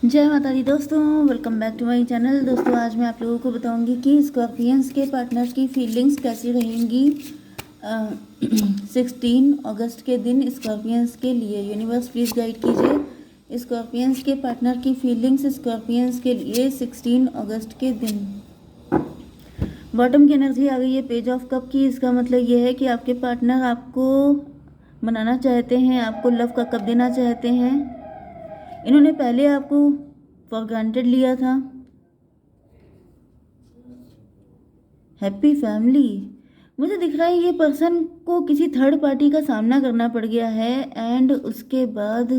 जय माता दी दोस्तों, welcome back to my channel. दोस्तों आज मैं आप लोगों को बताऊंगी कि स्कॉर्पियंस के पार्टनर्स की फीलिंग्स कैसी रहेंगी 16 अगस्त के दिन स्कॉर्पियंस के लिए। यूनिवर्स प्लीज़ गाइड कीजिए स्कॉर्पियंस के पार्टनर की फीलिंग्स स्कॉर्पियंस के लिए 16 अगस्त के दिन। बॉटम की एनर्जी आ गई है पेज ऑफ कप की। इसका मतलब ये है कि आपके पार्टनर आपको मनाना चाहते हैं, आपको लव का कप देना चाहते हैं। इन्होंने पहले आपको फॉर ग्रांटेड लिया था। हैप्पी फैमिली मुझे दिख रहा है ये पर्सन को किसी थर्ड पार्टी का सामना करना पड़ गया है एंड उसके बाद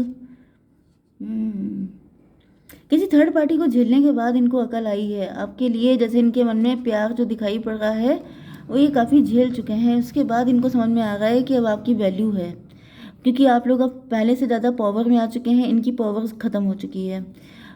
किसी थर्ड पार्टी को झेलने के बाद इनको अकल आई है आपके लिए। जैसे इनके मन में प्यार जो दिखाई पड़ रहा है वो ये काफ़ी झेल चुके हैं। उसके बाद इनको समझ में आ रहा है कि अब आपकी वैल्यू है, क्योंकि आप लोग अब पहले से ज़्यादा पावर में आ चुके हैं। इनकी पावर ख़त्म हो चुकी है।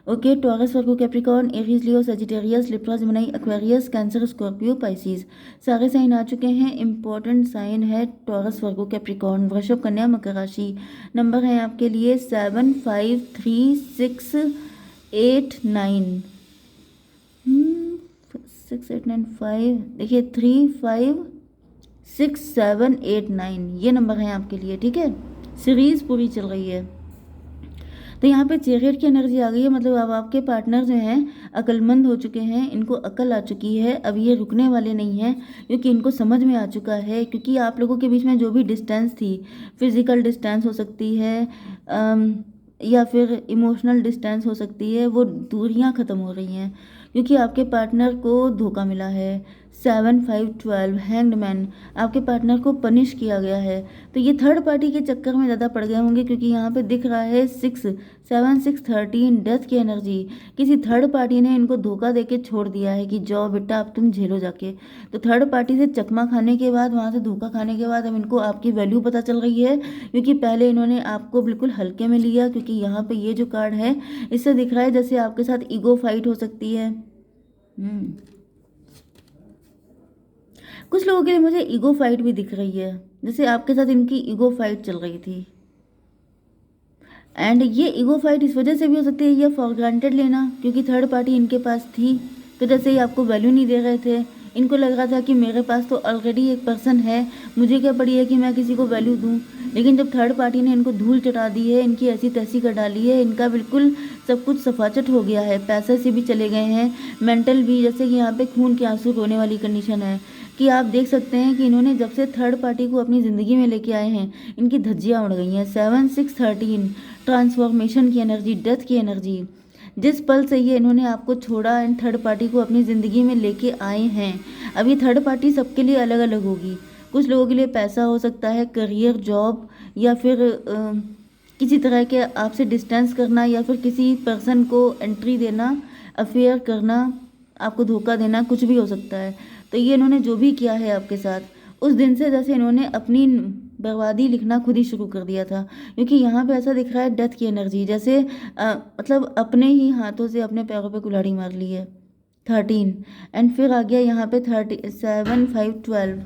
Okay, Taurus, Virgo, Capricorn, Aries, Leo, Sagittarius, Libra, Gemini, Aquarius, Cancer, Scorpio, Pisces सारे साइन आ चुके हैं। इंपॉर्टेंट साइन है टॉरस, वर्गो, कैप्रिकॉर्न, वृषभ, कन्या, मकर राशि। नंबर है आपके लिए 7, 5, 3, 6, 8, 9। 6, 8, 9, 5 देखिए 3, 5, 6, 7, 8, 9 ये नंबर है आपके लिए। ठीक है, सीरीज पूरी चल रही है। तो यहाँ पे चैरियट की एनर्जी आ गई है, मतलब अब आपके पार्टनर जो हैं अक्लमंद हो चुके हैं। इनको अकल आ चुकी है, अब ये रुकने वाले नहीं हैं, क्योंकि इनको समझ में आ चुका है। क्योंकि आप लोगों के बीच में जो भी डिस्टेंस थी, फिजिकल डिस्टेंस हो सकती है या फिर इमोशनल डिस्टेंस हो सकती है, वो दूरियां ख़त्म हो रही हैं क्योंकि आपके पार्टनर को धोखा मिला है। 7, 5, 12 हैंग्ड मैन, आपके पार्टनर को पनिश किया गया है। तो ये थर्ड पार्टी के चक्कर में ज़्यादा पड़ गए होंगे, क्योंकि यहाँ पे दिख रहा है 6, 7, 6, 13 डेथ की एनर्जी। किसी थर्ड पार्टी ने इनको धोखा देके छोड़ दिया है कि जाओ बेटा अब तुम झेलो जाके। तो थर्ड पार्टी से चकमा खाने के बाद, वहाँ से धोखा खाने के बाद अब इनको आपकी वैल्यू पता चल रही है, क्योंकि पहले इन्होंने आपको बिल्कुल हल्के में लिया। क्योंकि यहाँ पे ये जो कार्ड है इससे दिख रहा है जैसे आपके साथ ईगो फाइट हो सकती है। कुछ लोगों के लिए मुझे ईगो फाइट भी दिख रही है, जैसे आपके साथ इनकी ईगो फाइट चल रही थी। एंड ये ईगो फाइट इस वजह से भी हो सकती है, ये फॉर ग्रांटेड लेना, क्योंकि थर्ड पार्टी इनके पास थी। तो जैसे ही आपको वैल्यू नहीं दे रहे थे, इनको लग रहा था कि मेरे पास तो ऑलरेडी एक पर्सन है, मुझे क्या पड़ी है कि मैं किसी को वैल्यू दूं। लेकिन जब थर्ड पार्टी ने इनको धूल चटा दी है, इनकी ऐसी तैसी कर डाली है, इनका बिल्कुल सब कुछ सफाचट हो गया है। पैसे से भी चले गए हैं, मेंटल भी। जैसे कि यहाँ पे खून के आंसू रोने वाली कंडीशन है कि आप देख सकते हैं कि इन्होंने जब से थर्ड पार्टी को अपनी ज़िंदगी में लेके आए हैं, इनकी धज्जियाँ उड़ गई हैं। 7, 6, 13 ट्रांसफॉर्मेशन की एनर्जी, डेथ की एनर्जी। जिस पल से ये इन्होंने आपको छोड़ा एंड थर्ड पार्टी को अपनी ज़िंदगी में लेके आए हैं, अब ये थर्ड पार्टी सबके लिए अलग अलग होगी। कुछ लोगों के लिए पैसा हो सकता है, करियर, जॉब, या फिर किसी तरह के आपसे डिस्टेंस करना, या फिर किसी पर्सन को एंट्री देना, अफेयर करना, आपको धोखा देना, कुछ भी हो सकता है। तो ये इन्होंने जो भी किया है आपके साथ, उस दिन से जैसे इन्होंने अपनी बर्बादी लिखना खुद ही शुरू कर दिया था। क्योंकि यहाँ पे ऐसा दिख रहा है डेथ की एनर्जी, जैसे मतलब अपने ही हाथों से अपने पैरों पे कुल्हाड़ी मार ली है। 13 एंड फिर आ गया यहाँ पे 7, 5, 12।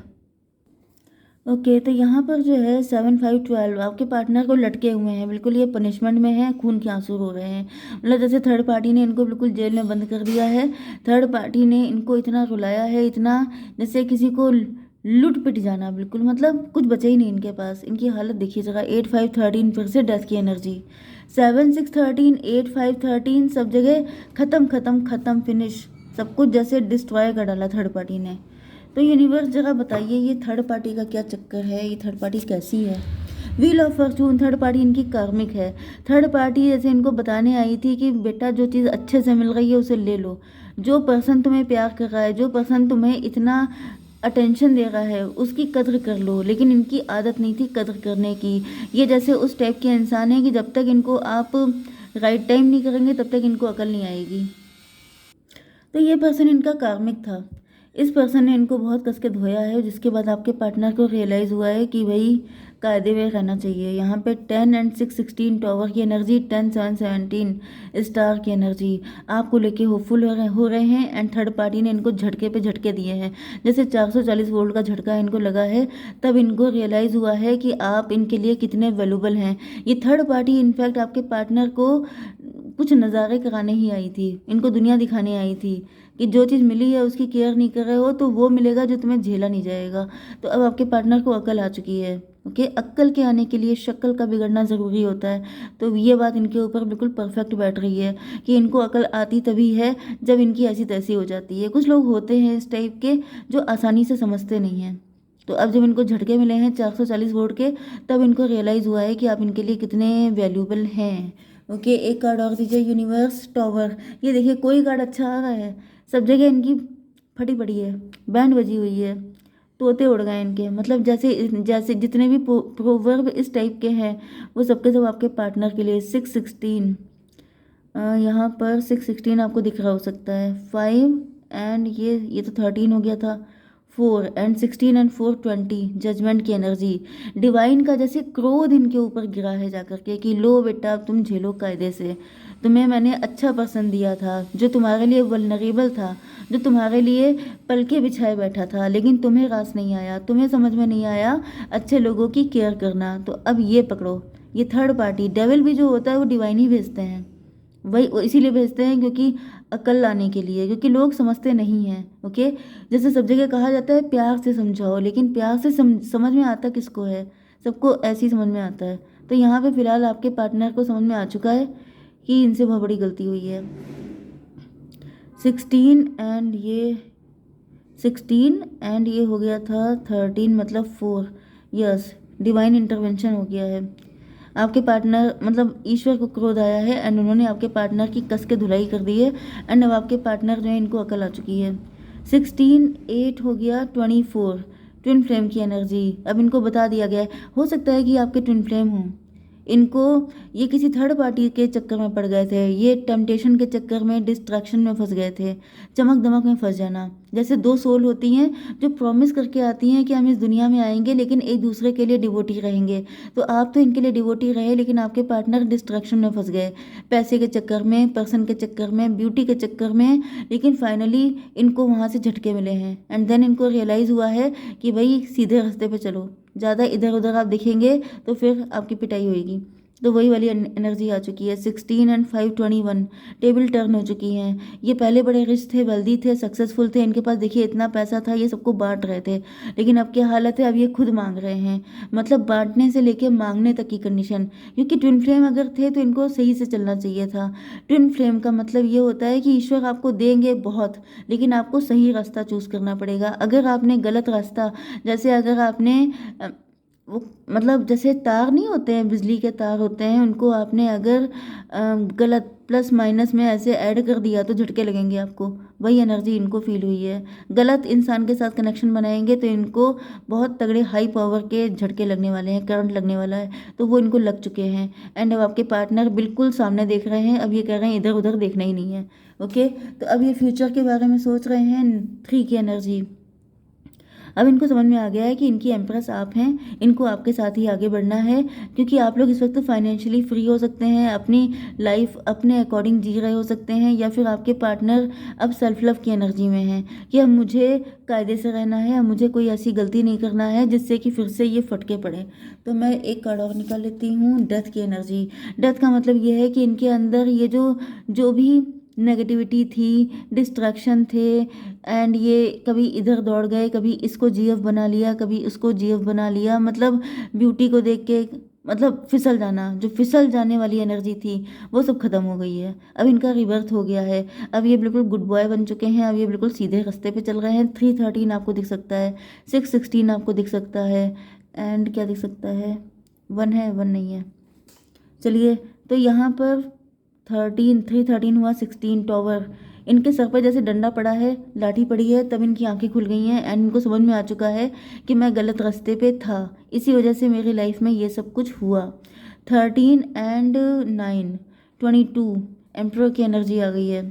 ओके, तो यहाँ पर जो है 7, 5, 12 आपके पार्टनर को लटके हुए हैं, बिल्कुल ये पनिशमेंट में है, खून के आंसू रो रहे हैं। मतलब जैसे थर्ड पार्टी ने इनको बिल्कुल जेल में बंद कर दिया है। थर्ड पार्टी ने इनको इतना रुलाया है, इतना जैसे किसी को लूट पिट जाना, बिल्कुल मतलब कुछ बचा ही नहीं इनके पास। इनकी हालत देखिए जगह। 8, 5, 13 फिर से डेथ की एनर्जी। 7, 6, 13, 8, 5, 13 सब जगह खत्म खत्म खत्म, फिनिश, सब कुछ जैसे डिस्ट्रॉय कर डाला थर्ड पार्टी ने। तो यूनिवर्स जगह बताइए ये थर्ड पार्टी का क्या चक्कर है, ये थर्ड पार्टी कैसी है। Wheel of Fortune, third party इनकी कार्मिक है। थर्ड पार्टी जैसे इनको बताने आई थी कि बेटा जो चीज़ अच्छे से मिल रही है उसे ले लो। जो पर्सन तुम्हें प्यार कर रहा है, जो पर्सन तुम्हें इतना अटेंशन दे रहा है, उसकी कद्र कर लो। लेकिन इनकी आदत नहीं थी कद्र करने की। ये जैसे उस टाइप के इंसान है कि जब तक इनको आप राइट टाइम नहीं करेंगे तब तक इनको अकल नहीं आएगी। तो ये पर्सन इनका कार्मिक था। इस पर्सन ने इनको बहुत कस के धोया है, जिसके बाद आपके पार्टनर को रियलाइज़ हुआ है कि भाई कायदे में रहना चाहिए। यहाँ पे 10 एंड 6 16 टॉवर की एनर्जी, 10 7 17 स्टार की एनर्जी आपको लेके होपफुल हो रहे हैं। एंड थर्ड पार्टी ने इनको झटके पे झटके दिए हैं। जैसे 440 वोल्ट का झटका इनको लगा है, तब इनको रियलाइज़ हुआ है कि आप इनके लिए कितने वैल्यूबल हैं। ये थर्ड पार्टी इनफैक्ट आपके पार्टनर को कुछ नज़ारे कराने ही आई थी, इनको दुनिया दिखाने आई थी कि जो चीज़ मिली है उसकी केयर नहीं कर रहे हो तो वो मिलेगा जो तुम्हें झेला नहीं जाएगा। तो अब आपके पार्टनर को अकल आ चुकी है। ओके, अक्ल के आने के लिए शक्ल का बिगड़ना ज़रूरी होता है। तो ये बात इनके ऊपर बिल्कुल परफेक्ट बैठ रही है कि इनको अकल आती तभी है जब इनकी ऐसी तैसी हो जाती है। कुछ लोग होते हैं इस टाइप के जो आसानी से समझते नहीं हैं। तो अब जब इनको झटके मिले हैं 440 वोल्ट के, तब इनको रियलाइज़ हुआ है कि आप इनके लिए कितने वैल्यूबल हैं। ओके, एक कार्ड और दीजिए, यूनिवर्स टॉवर। ये देखिए कोई कार्ड अच्छा आ रहा है, सब जगह इनकी फटी पड़ी है, बैंड बजी हुई है, तोते उड़ गए इनके। मतलब जैसे जैसे जितने भी प्रोवर्ब इस टाइप के हैं वो सबके सब आपके पार्टनर के लिए। 6 16 यहाँ पर 6 16 आपको दिख रहा हो सकता है। 5 एंड ये तो 13 हो गया था। 4 एंड 16 एंड 4 20 जजमेंट की एनर्जी, डिवाइन का जैसे क्रोध इनके ऊपर गिरा है जाकर के कि लो बेटा तुम झेलो कायदे से। तुम्हें मैंने अच्छा पर्सन दिया था जो तुम्हारे लिए वल्नरेबल था, जो तुम्हारे लिए पलके बिछाए बैठा था, लेकिन तुम्हें रास नहीं आया, तुम्हें समझ में नहीं आया अच्छे लोगों की केयर करना। तो अब ये पकड़ो, ये थर्ड पार्टी डेविल भी जो होता है वो डिवाइन ही भेजते हैं। वही वो इसीलिए भेजते हैं क्योंकि अकल लाने के लिए, क्योंकि लोग समझते नहीं हैं। ओके, जैसे सब जगह कहा जाता है प्यार से समझाओ, लेकिन प्यार से समझ में आता किसको है? सबको ऐसे ही समझ में आता है। तो यहाँ पे फिलहाल आपके पार्टनर को समझ में आ चुका है कि इनसे बहुत बड़ी गलती हुई है। 16 एंड ये हो गया था 13 मतलब 4। यस, डिवाइन इंटरवेंशन हो गया है। आपके पार्टनर मतलब ईश्वर को क्रोध आया है एंड उन्होंने आपके पार्टनर की कस के धुलाई कर दी है। एंड अब आपके पार्टनर जो है इनको अकल आ चुकी है। 16 8 हो गया 24, ट्विन फ्लेम की एनर्जी अब इनको बता दिया गया है। हो सकता है कि आपके ट्विन फ्लेम हों, इनको ये किसी थर्ड पार्टी के चक्कर में पड़ गए थे, ये टेम्पटेशन के चक्कर में, डिस्ट्रैक्शन में फंस गए थे, चमक दमक में फंस जाना। जैसे दो सोल होती हैं जो प्रॉमिस करके आती हैं कि हम इस दुनिया में आएंगे लेकिन एक दूसरे के लिए डिवोटी रहेंगे। तो आप तो इनके लिए डिवोटी रहे लेकिन आपके पार्टनर डिस्ट्रैक्शन में फंस गए, पैसे के चक्कर में, पर्सन के चक्कर में, ब्यूटी के चक्कर में। लेकिन फाइनली इनको वहाँ से झटके मिले हैं एंड देन इनको रियलाइज़ हुआ है कि भाई सीधे रास्ते पे चलो, ज़्यादा इधर उधर आप दिखेंगे तो फिर आपकी पिटाई होएगी। तो वही वाली एनर्जी आ चुकी है। 16 एंड 5 21 टेबल टर्न हो चुकी हैं। ये पहले बड़े रिच थे, वेल्दी थे, सक्सेसफुल थे, इनके पास देखिए इतना पैसा था, ये सबको बांट रहे थे। लेकिन अब क्या हालत है, अब ये खुद मांग रहे हैं। मतलब बांटने से लेके मांगने तक की कंडीशन। क्योंकि ट्विन फ्लेम अगर थे तो इनको सही से चलना चाहिए था। ट्विन फ्लेम का मतलब ये होता है कि ईश्वर आपको देंगे बहुत, लेकिन आपको सही रास्ता चूज़ करना पड़ेगा। अगर आपने गलत रास्ता, जैसे अगर आपने वो मतलब जैसे तार नहीं होते हैं, बिजली के तार होते हैं, उनको आपने अगर गलत प्लस माइनस में ऐसे ऐड कर दिया तो झटके लगेंगे आपको। वही एनर्जी इनको फील हुई है। गलत इंसान के साथ कनेक्शन बनाएंगे तो इनको बहुत तगड़े हाई पावर के झटके लगने वाले हैं, करंट लगने वाला है। तो वो इनको लग चुके हैं एंड अब आपके पार्टनर बिल्कुल सामने देख रहे हैं। अब ये कह रहे हैं इधर उधर देखना ही नहीं है। ओके, तो अब ये फ्यूचर के बारे में सोच रहे हैं। 3 की एनर्जी, अब इनको समझ में आ गया है कि इनकी एम्प्रेस आप हैं, इनको आपके साथ ही आगे बढ़ना है। क्योंकि आप लोग इस वक्त फाइनेंशियली फ्री हो सकते हैं, अपनी लाइफ अपने अकॉर्डिंग जी रहे हो सकते हैं, या फिर आपके पार्टनर अब सेल्फ लव की एनर्जी में हैं कि अब मुझे कायदे से रहना है, अब मुझे कोई ऐसी गलती नहीं करना है जिससे कि फिर से ये फटके पड़े। तो मैं एक कार्ड और निकाल लेती हूँ, डेथ की एनर्जी। डेथ का मतलब ये है कि इनके अंदर ये जो भी नेगेटिविटी थी, डिस्ट्रैक्शन थे, एंड ये कभी इधर दौड़ गए, कभी इसको जीएफ बना लिया, कभी उसको जीएफ बना लिया। मतलब ब्यूटी को देख के मतलब फिसल जाना, जो फिसल जाने वाली एनर्जी थी वो सब खत्म हो गई है। अब इनका रिबर्थ हो गया है। अब ये बिल्कुल गुड बॉय बन चुके हैं। अब ये बिल्कुल सीधे रास्ते पे चल रहे हैं। 3 13 आपको दिख सकता है, 6 16 आपको दिख सकता है, एंड क्या दिख सकता है, 1 है, 1 नहीं है। चलिए, तो यहाँ पर 3 13 हुआ। 16 टॉवर, इनके सर पर जैसे डंडा पड़ा है, लाठी पड़ी है, तब इनकी आंखें खुल गई हैं एंड इनको समझ में आ चुका है कि मैं गलत रास्ते पे था, इसी वजह से मेरी लाइफ में ये सब कुछ हुआ। 13 एंड 9 22 एम्परर की एनर्जी आ गई है।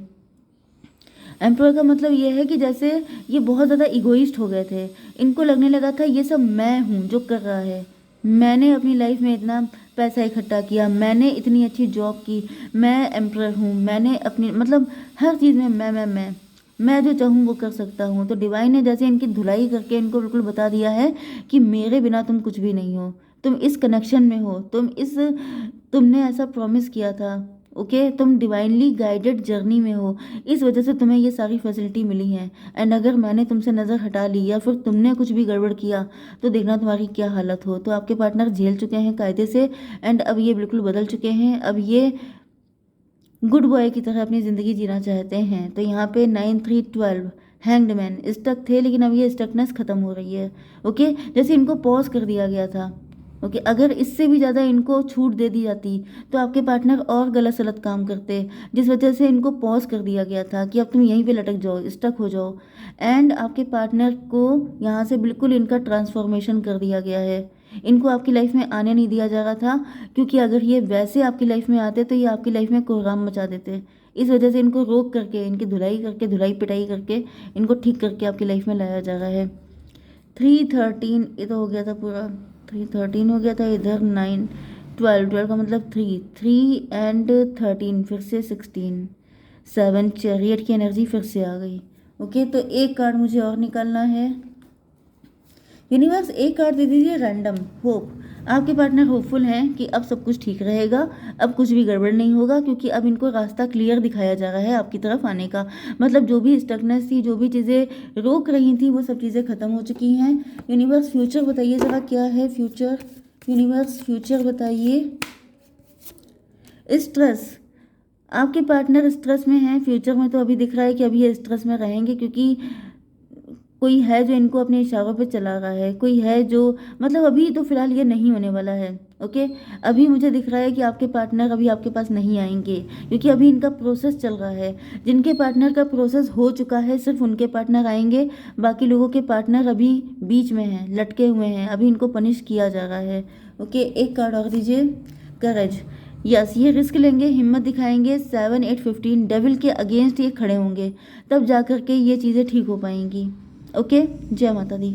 एम्परर का मतलब ये है कि जैसे ये बहुत ज़्यादा इगोइस्ट हो गए थे, इनको लगने लगा था ये सब मैं हूँ जो कर रहा है, मैंने अपनी लाइफ में इतना पैसा इकट्ठा किया, मैंने इतनी अच्छी जॉब की, मैं एम्प्रर हूँ, मैंने अपनी मतलब हर चीज़ में मैं जो चाहूँ वो कर सकता हूँ। तो डिवाइन ने जैसे इनकी धुलाई करके इनको बिल्कुल बता दिया है कि मेरे बिना तुम कुछ भी नहीं हो, तुम इस कनेक्शन में हो, तुमने ऐसा प्रॉमिस किया था। ओके, तुम डिवाइनली गाइडेड जर्नी में हो, इस वजह से तुम्हें ये सारी फैसिलिटी मिली हैं। एंड अगर मैंने तुमसे नज़र हटा ली या फिर तुमने कुछ भी गड़बड़ किया तो देखना तुम्हारी क्या हालत हो। तो आपके पार्टनर झेल चुके हैं कायदे से, एंड अब ये बिल्कुल बदल चुके हैं। अब ये गुड बॉय की तरह अपनी ज़िंदगी जीना चाहते हैं। तो यहाँ पे 9 3 12 हैंग्ड मैन स्टक थे, लेकिन अब ये स्टकनेस ख़त्म हो रही है। ओके, जैसे इनको पॉज कर दिया गया था। ओके, अगर इससे भी ज़्यादा इनको छूट दे दी जाती तो आपके पार्टनर और गलत सलत काम करते, जिस वजह से इनको पॉज कर दिया गया था कि अब तुम यहीं पे लटक जाओ, स्टक हो जाओ। एंड आपके पार्टनर को यहाँ से बिल्कुल इनका ट्रांसफॉर्मेशन कर दिया गया है। इनको आपकी लाइफ में आने नहीं दिया जा रहा था, क्योंकि अगर ये वैसे आपकी लाइफ में आते तो ये आपकी लाइफ में कोहराम मचा देते। इस वजह से इनको रोक करके, इनकी धुलाई पिटाई करके इनको ठीक करके आपकी लाइफ में लाया जा रहा है। 3 13 ये तो हो गया था पूरा, 3 13 हो गया था, इधर 9 12 का मतलब 3 एंड 13 फिर से 16 7 चैरियट की एनर्जी फिर से आ गई। ओके, तो एक कार्ड मुझे और निकालना है। यूनिवर्स एक कार्ड दे दीजिए रैंडम, होप। आपके पार्टनर होपफुल हैं कि अब सब कुछ ठीक रहेगा, अब कुछ भी गड़बड़ नहीं होगा, क्योंकि अब इनको रास्ता क्लियर दिखाया जा रहा है आपकी तरफ आने का। मतलब जो भी स्टकनेस थी, जो भी चीज़ें रोक रही थी, वो सब चीज़ें ख़त्म हो चुकी हैं। यूनिवर्स फ्यूचर बताइए ज़रा, क्या है फ्यूचर? यूनिवर्स फ्यूचर बताइए। स्ट्रेस, आपके पार्टनर स्ट्रेस में हैं फ्यूचर में, तो अभी दिख रहा है कि अभी ये स्ट्रेस में रहेंगे, क्योंकि कोई है जो इनको अपने इशारों पे चला रहा है, कोई है जो मतलब अभी तो फिलहाल ये नहीं होने वाला है। ओके, अभी मुझे दिख रहा है कि आपके पार्टनर अभी आपके पास नहीं आएंगे, क्योंकि अभी इनका प्रोसेस चल रहा है। जिनके पार्टनर का प्रोसेस हो चुका है सिर्फ उनके पार्टनर आएंगे, बाकी लोगों के पार्टनर अभी बीच में हैं, लटके हुए हैं, अभी इनको पनिश किया जा रहा है। ओके, एक कार्ड और दीजिए, करेज। यस, ये रिस्क लेंगे, हिम्मत दिखाएंगे, 7 8 15 डेविल के अगेंस्ट ये खड़े होंगे, तब जा कर के ये चीज़ें ठीक हो पाएंगी। ओके, जय माता दी।